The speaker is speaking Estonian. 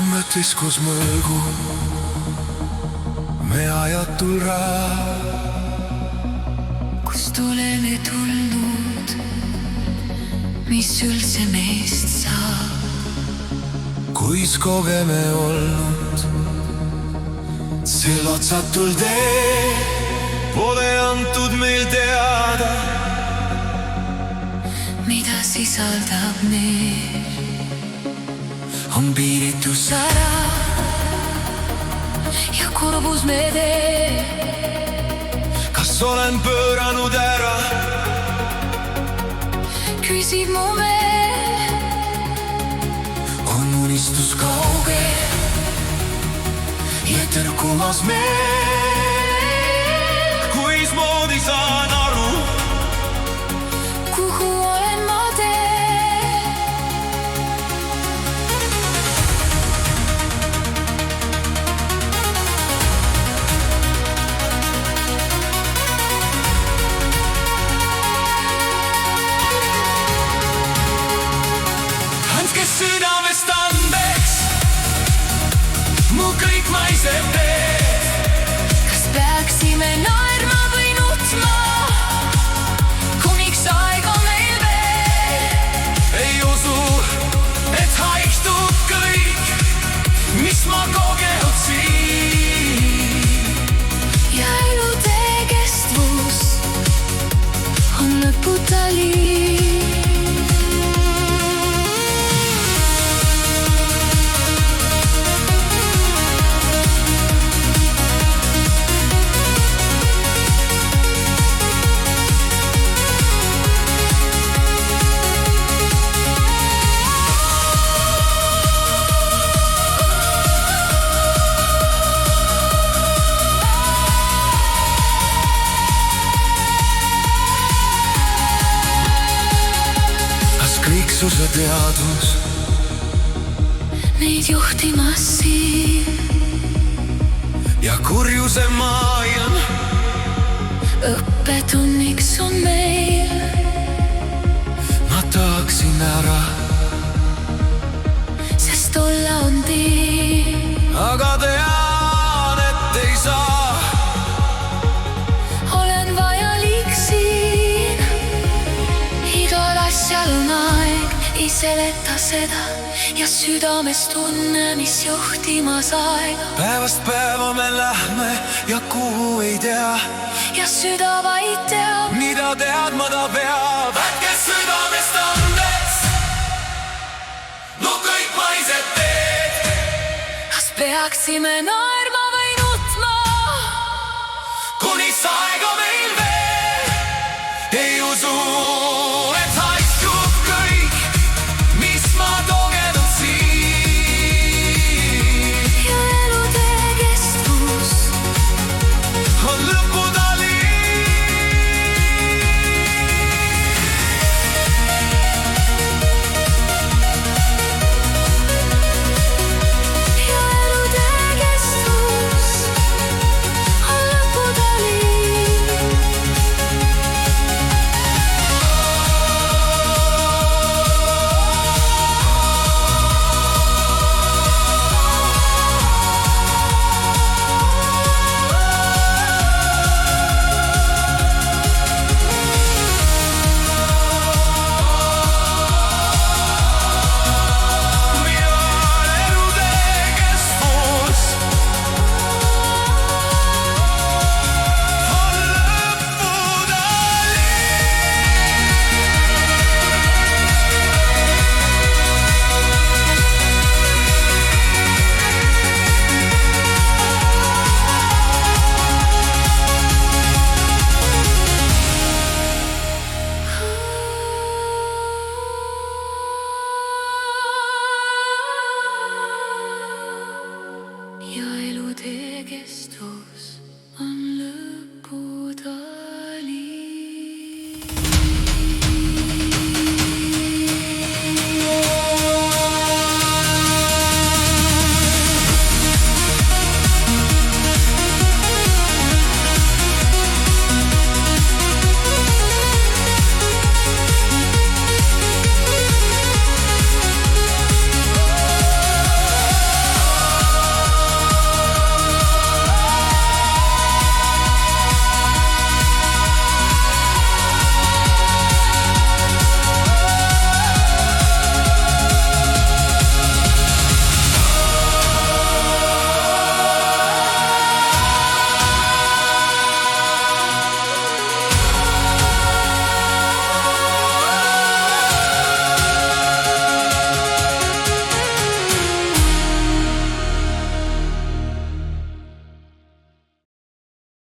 mõttis koos mõõgu me ajatul raa. Kust oleme tulnud, mis üldse meist saab? Kuis kogeme olnud sel otsatul tee, pole antud meil teada, mida sisaldab neer. On piiritu sära ja kurbus me teeb. kas olen pööranud ära? Küsib mu meel, On unistus kauge ja tõrkumas meel. Kuismoodi saan aru, kuhu olen ma teel. andke südamest andeks mu kõik maiseb teed. Kas peaksime naerma või nutma, kuniks aeg on meil veel? Ei usu, et haihtub kõik, mis ma kogenud siin. Ja elutee kestvus on lõputa liin. Kõiksuse teadvus Neid juhtimas siin ja kurjuse maailm õppetunniks on meil. ma tahaksin ära, Sest olla on tiim. aga tean, et ei saa. Olen vajalik siin. Igal asjal on aeg, ei seleta seda ja südames tunne, mis juhtimas aega. Päevast päeva me lähme ja kuhu ei tea, Ja süda vaid teab, mida teadma ta peab. Andke südamest andeks mu kõik maised teed. kas peaksime naerma